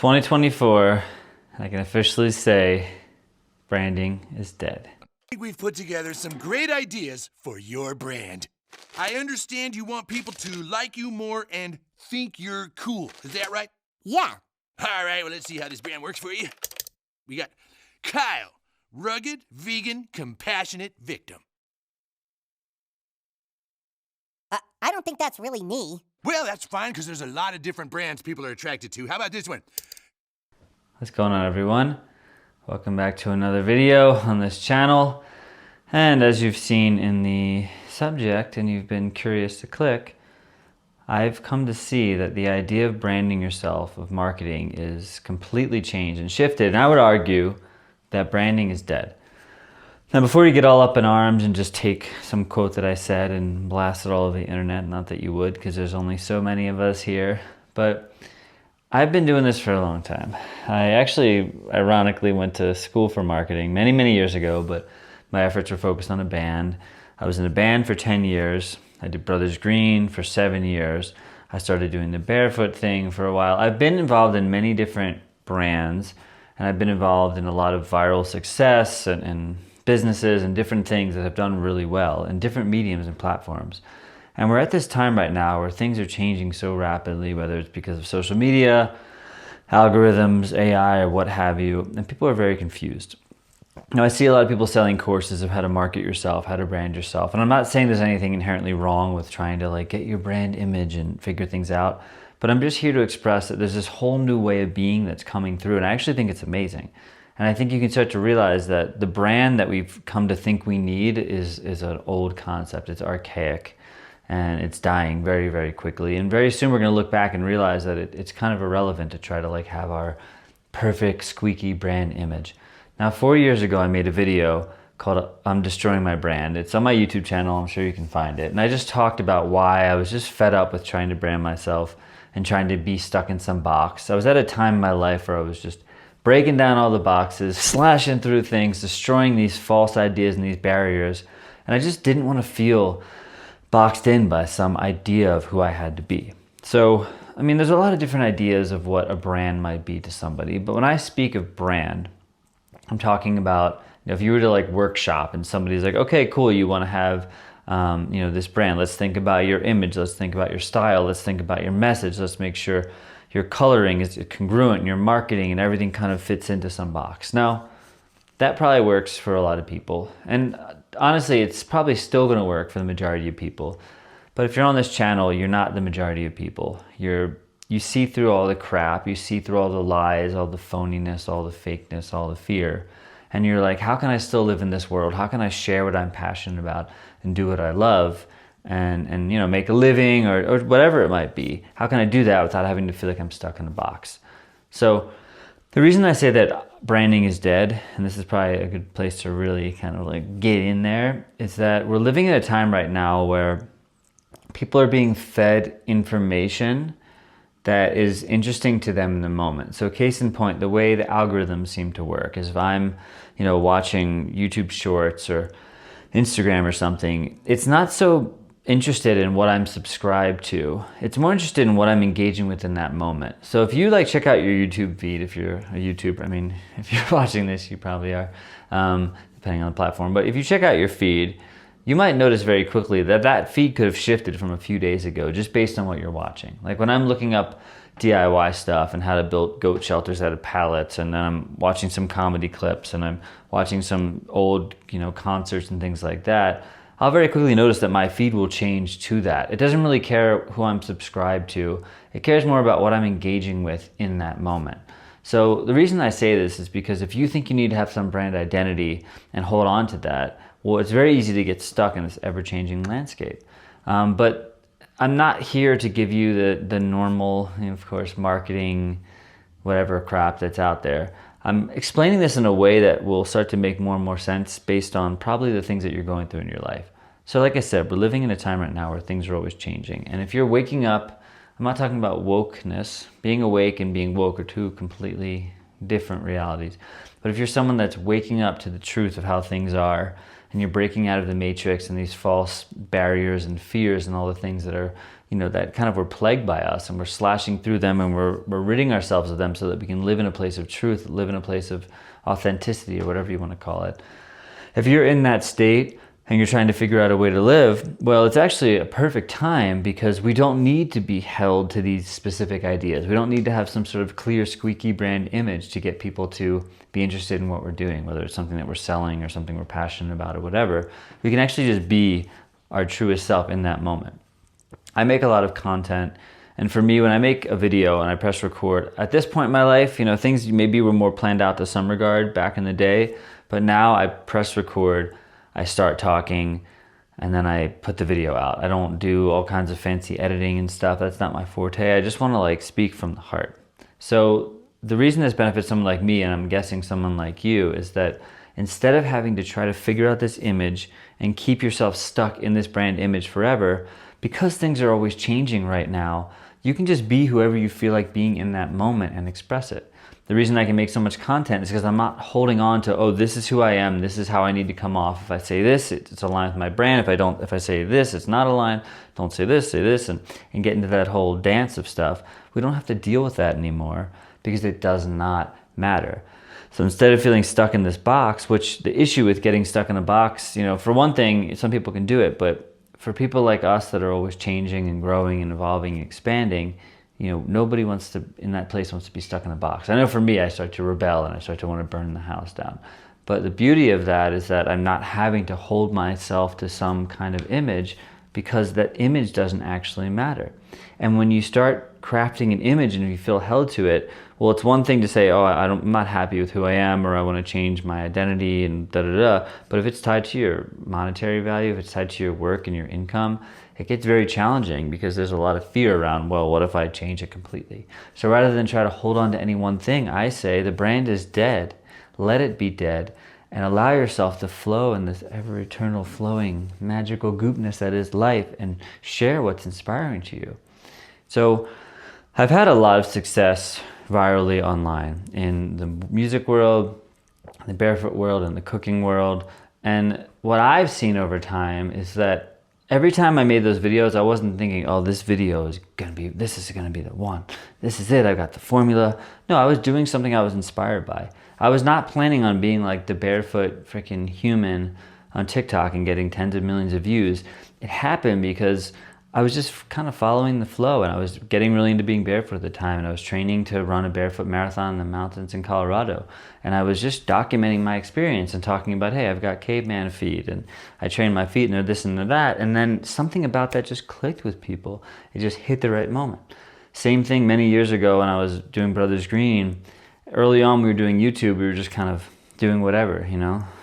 2024, I can officially say branding is dead. I think we've put together some great ideas for your brand. I understand you want people to like you more and think you're cool. Is that right? Yeah. All right, well, let's see how this brand works for you. We got Kyle, rugged, vegan, compassionate victim. I don't think that's really me. Well, that's fine, because there's a lot of different brands people are attracted to. How about this one? What's going on, everyone? Welcome back to another video on this channel. And as you've seen in the subject and you've been curious to click, I've come to see that the idea of branding yourself, of marketing, is completely changed and shifted. And I would argue that branding is dead. Now, before you get all up in arms and just take some quote that I said and blast it all over the internet, not that you would, because there's only so many of us here, but I've been doing this for a long time. I actually, ironically, went to school for marketing many, many years ago, but my efforts were focused on a band. I was in a band for 10 years. I did Brothers Green for 7 years. I started doing the barefoot thing for a while. I've been involved in many different brands, and I've been involved in a lot of viral success and businesses and different things that have done really well in different mediums and platforms. And we're at this time right now where things are changing so rapidly, whether it's because of social media, algorithms, AI, or what have you, and people are very confused. Now, I see a lot of people selling courses of how to market yourself, how to brand yourself, and I'm not saying there's anything inherently wrong with trying to get your brand image and figure things out, but I'm just here to express that there's this whole new way of being that's coming through, and I actually think it's amazing. And I think you can start to realize that the brand that we've come to think we need is an old concept. It's archaic and it's dying very, very quickly. And very soon we're going to look back and realize that it's kind of irrelevant to try to have our perfect squeaky brand image. Now, 4 years ago, I made a video called I'm Destroying My Brand. It's on my YouTube channel. I'm sure you can find it. And I just talked about why I was just fed up with trying to brand myself and trying to be stuck in some box. I was at a time in my life where I was just breaking down all the boxes, slashing through things, destroying these false ideas and these barriers. And I just didn't want to feel boxed in by some idea of who I had to be. So, I mean, there's a lot of different ideas of what a brand might be to somebody. But when I speak of brand, I'm talking about, if you were to workshop and somebody's like, okay, cool, you want to have this brand. Let's think about your image. Let's think about your style. Let's think about your message. Let's make sure your coloring is congruent and your marketing and everything kind of fits into some box. Now, that probably works for a lot of people. And honestly, it's probably still going to work for the majority of people. But if you're on this channel, you're not the majority of people. You see through all the crap, you see through all the lies, all the phoniness, all the fakeness, all the fear. And you're like, how can I still live in this world? How can I share what I'm passionate about and do what I love? And make a living or whatever it might be. How can I do that without having to feel like I'm stuck in a box? So the reason I say that branding is dead, and this is probably a good place to really kind of get in there, is that we're living in a time right now where people are being fed information that is interesting to them in the moment. So case in point, the way the algorithms seem to work is if I'm watching YouTube shorts or Instagram or something, it's not so interested in what I'm subscribed to. It's more interested in what I'm engaging with in that moment. So if you check out your YouTube feed, if you're a YouTuber, I mean, if you're watching this, you probably are, depending on the platform. But if you check out your feed, you might notice very quickly that that feed could have shifted from a few days ago just based on what you're watching. Like when I'm looking up DIY stuff and how to build goat shelters out of pallets, and then I'm watching some comedy clips and I'm watching some old, concerts and things like that, I'll very quickly notice that my feed will change to that. It doesn't really care who I'm subscribed to. It cares more about what I'm engaging with in that moment. So the reason I say this is because if you think you need to have some brand identity and hold on to that, well, it's very easy to get stuck in this ever-changing landscape. But I'm not here to give you the normal, of course, marketing, whatever crap that's out there. I'm explaining this in a way that will start to make more and more sense based on probably the things that you're going through in your life. So like I said, we're living in a time right now where things are always changing. And if you're waking up, I'm not talking about wokeness. Being awake and being woke are two completely different realities. But if you're someone that's waking up to the truth of how things are, and you're breaking out of the matrix and these false barriers and fears and all the things that are that kind of were plagued by us, and we're slashing through them, and we're ridding ourselves of them so that we can live in a place of truth, live in a place of authenticity, or whatever you want to call it. If you're in that state and you're trying to figure out a way to live, well, it's actually a perfect time, because we don't need to be held to these specific ideas. We don't need to have some sort of clear, squeaky brand image to get people to be interested in what we're doing, whether it's something that we're selling or something we're passionate about or whatever. We can actually just be our truest self in that moment. I make a lot of content, and for me, when I make a video and I press record, at this point in my life, things maybe were more planned out to some regard back in the day, but now I press record, I start talking, and then I put the video out. I don't do all kinds of fancy editing and stuff. That's not my forte. I just want to speak from the heart. So the reason this benefits someone like me, and I'm guessing someone like you, is that instead of having to try to figure out this image and keep yourself stuck in this brand image forever, because things are always changing right now, you can just be whoever you feel like being in that moment and express it. The reason I can make so much content is because I'm not holding on to, oh, this is who I am, this is how I need to come off. If I say this, it's aligned with my brand. If I say this, it's not aligned. Don't say this, and get into that whole dance of stuff. We don't have to deal with that anymore, because it does not matter. So instead of feeling stuck in this box, which the issue with getting stuck in a box, for one thing, some people can do it, but for people like us that are always changing and growing and evolving and expanding, nobody in that place wants to be stuck in a box. I know for me, I start to rebel and I start to want to burn the house down. But the beauty of that is that I'm not having to hold myself to some kind of image, because that image doesn't actually matter. And when you start crafting an image and you feel held to it, well, it's one thing to say, oh, I'm not happy with who I am, or I want to change my identity and da-da-da. But if it's tied to your monetary value, if it's tied to your work and your income, it gets very challenging, because there's a lot of fear around, well, what if I change it completely? So rather than try to hold on to any one thing, I say the brand is dead. Let it be dead, and allow yourself to flow in this ever-eternal flowing magical goopness that is life, and share what's inspiring to you. So I've had a lot of success virally online, in the music world, the barefoot world, and the cooking world. And what I've seen over time is that every time I made those videos, I wasn't thinking, oh, this is gonna be the one. This is it, I've got the formula. No, I was doing something I was inspired by. I was not planning on being like the barefoot freaking human on TikTok and getting tens of millions of views. It happened because I was just kind of following the flow, and I was getting really into being barefoot at the time, and I was training to run a barefoot marathon in the mountains in Colorado. And I was just documenting my experience and talking about, hey, I've got caveman feet, and I train my feet, and they're this and they're that. And then something about that just clicked with people. It just hit the right moment. Same thing many years ago when I was doing Brothers Green. Early on, we were doing YouTube. We were just kind of doing whatever,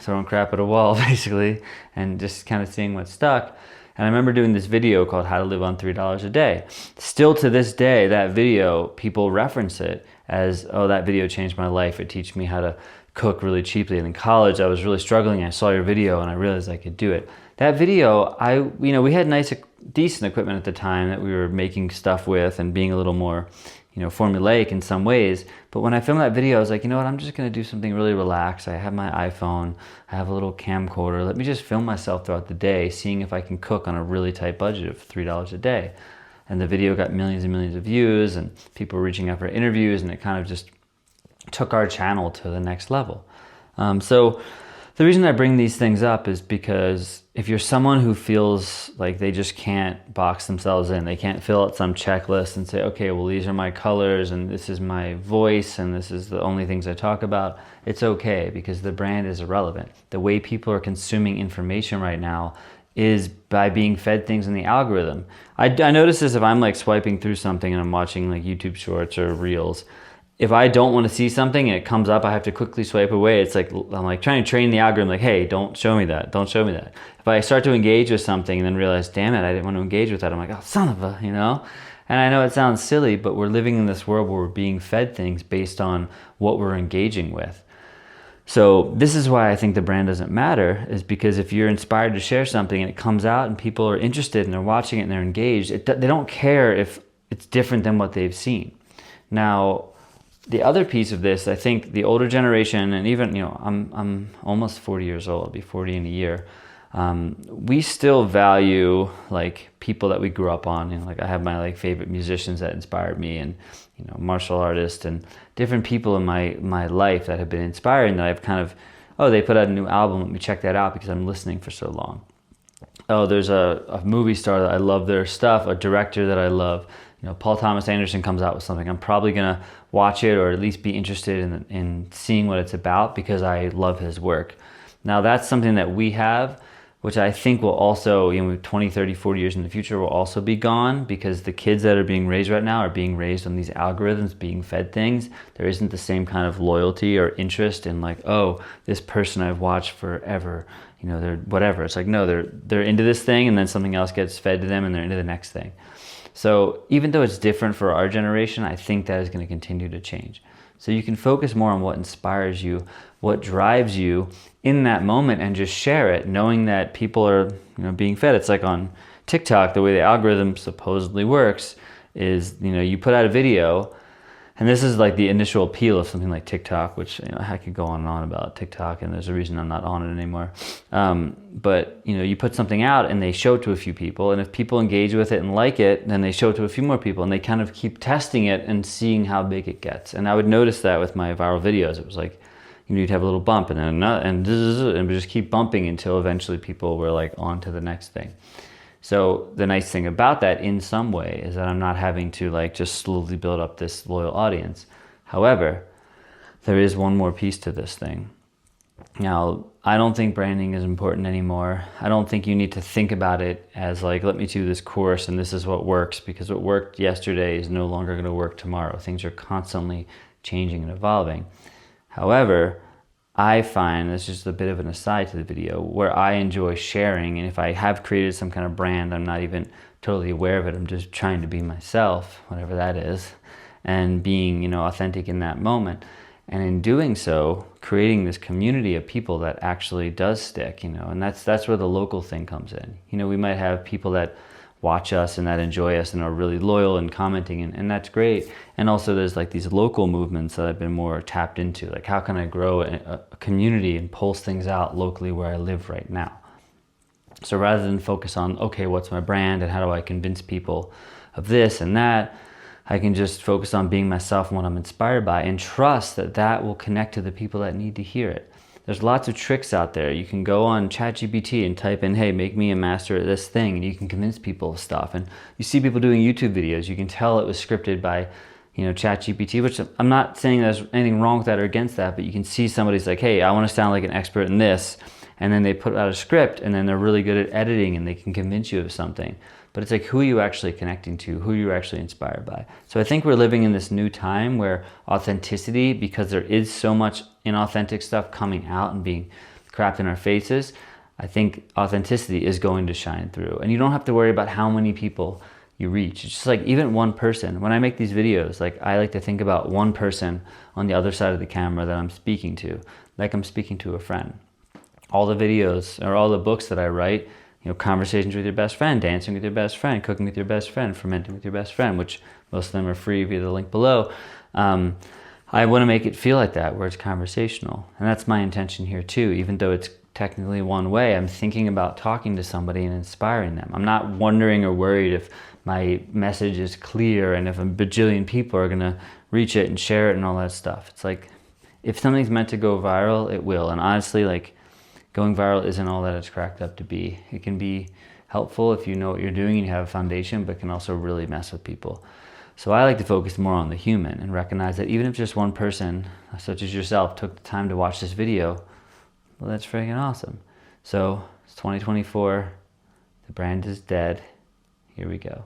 throwing crap at a wall, basically, and just kind of seeing what stuck. And I remember doing this video called How to Live on $3 a Day. Still to this day, that video, people reference it as, oh, that video changed my life. It taught me how to cook really cheaply. And in college, I was really struggling. I saw your video and I realized I could do it. That video, we had nice, decent equipment at the time that we were making stuff with and being a little more, formulaic in some ways. But when I filmed that video, I was like, you know what, I'm just gonna do something really relaxed. I have my iPhone, I have a little camcorder. Let me just film myself throughout the day, seeing if I can cook on a really tight budget of $3 a day. And the video got millions and millions of views, and people were reaching out for interviews, and it kind of just took our channel to the next level. So the reason I bring these things up is because if you're someone who feels like they just can't box themselves in, they can't fill out some checklist and say, okay, well, these are my colors and this is my voice and this is the only things I talk about, it's okay, because the brand is irrelevant. The way people are consuming information right now is by being fed things in the algorithm. I notice this if I'm like swiping through something and I'm watching like YouTube shorts or reels. If I don't want to see something and it comes up, I have to quickly swipe away. It's like, I'm like trying to train the algorithm, like, hey, don't show me that, don't show me that. If I start to engage with something and then realize, damn it, I didn't want to engage with that, I'm like, oh, son of a, And I know it sounds silly, but we're living in this world where we're being fed things based on what we're engaging with. So this is why I think the brand doesn't matter, is because if you're inspired to share something and it comes out and people are interested and they're watching it and they're engaged, they don't care if it's different than what they've seen. Now, the other piece of this, I think the older generation, and even, I'm almost 40 years old, I'll be 40 in a year. we still value like people that we grew up on. You know, like I have my like favorite musicians that inspired me, and you know, martial artists and different people in my life that have been inspiring, that I've kind of, oh, they put out a new album, let me check that out because I'm listening for so long. Oh, there's a movie star that I love their stuff, a director that I love. You know, Paul Thomas Anderson comes out with something, I'm probably gonna watch it or at least be interested in seeing what it's about because I love his work. Now that's something that we have, which I think will also, you know, 20, 30, 40 years in the future will also be gone, because the kids that are being raised right now are being raised on these algorithms, being fed things. There isn't the same kind of loyalty or interest in like, oh, this person I've watched forever, you know, they're whatever. It's like, no, they're into this thing and then something else gets fed to them and they're into the next thing. So even though it's different for our generation, I think that is going to continue to change. So you can focus more on what inspires you, what drives you in that moment, and just share it, knowing that people are, you know, being fed. It's like on TikTok, the way the algorithm supposedly works is, you know, you put out a video, and this is like the initial appeal of something like TikTok, which, you know, I could go on and on about TikTok, and there's a reason I'm not on it anymore. But, you know, you put something out and they show it to a few people, and if people engage with it and like it, then they show it to a few more people, and they kind of keep testing it and seeing how big it gets. And I would notice that with my viral videos. It was like, you know, you'd have a little bump and then another, and we just keep bumping until eventually people were like on to the next thing. So the nice thing about that in some way is that I'm not having to like just slowly build up this loyal audience. However, there is one more piece to this thing. Now, I don't think branding is important anymore. I don't think you need to think about it as like, let me do this course and this is what works, because what worked yesterday is no longer going to work tomorrow. Things are constantly changing and evolving. However, I find, this is just a bit of an aside to the video, where I enjoy sharing, and if I have created some kind of brand, I'm not even totally aware of it, I'm just trying to be myself, whatever that is, and being, you know, authentic in that moment. And in doing so, creating this community of people that actually does stick, you know, and that's where the local thing comes in. You know, we might have people that watch us and that enjoy us and are really loyal and commenting, and that's great. And also there's like these local movements that I've been more tapped into, like how can I grow a community and pulse things out locally where I live right now. So rather than focus on, okay, what's my brand and how do I convince people of this and that, I can just focus on being myself and what I'm inspired by, and trust that that will connect to the people that need to hear it. There's lots of tricks out there. You can go on ChatGPT and type in, hey, make me a master at this thing, and you can convince people of stuff. And you see people doing YouTube videos, you can tell it was scripted by, you know, ChatGPT, which I'm not saying there's anything wrong with that or against that, but you can see somebody's like, hey, I want to sound like an expert in this, and then they put out a script, and then they're really good at editing, and they can convince you of something. But it's like, who are you actually connecting to? Who are you actually inspired by? So I think we're living in this new time where authenticity, because there is so much inauthentic stuff coming out and being crapped in our faces, I think authenticity is going to shine through. And you don't have to worry about how many people you reach. It's just like even one person. When I make these videos, like I like to think about one person on the other side of the camera that I'm speaking to, like I'm speaking to a friend. All the videos or all the books that I write, you know, conversations with your best friend, dancing with your best friend, cooking with your best friend, fermenting with your best friend, which most of them are free via the link below. I want to make it feel like that, where it's conversational. And that's my intention here too. Even though it's technically one way, I'm thinking about talking to somebody and inspiring them. I'm not wondering or worried if my message is clear and if a bajillion people are going to reach it and share it and all that stuff. It's like, if something's meant to go viral, it will. And honestly, like, going viral isn't all that it's cracked up to be. It can be helpful if you know what you're doing and you have a foundation, but can also really mess with people. So I like to focus more on the human and recognize that even if just one person, such as yourself, took the time to watch this video, well, that's freaking awesome. So it's 2024, the brand is dead. Here we go.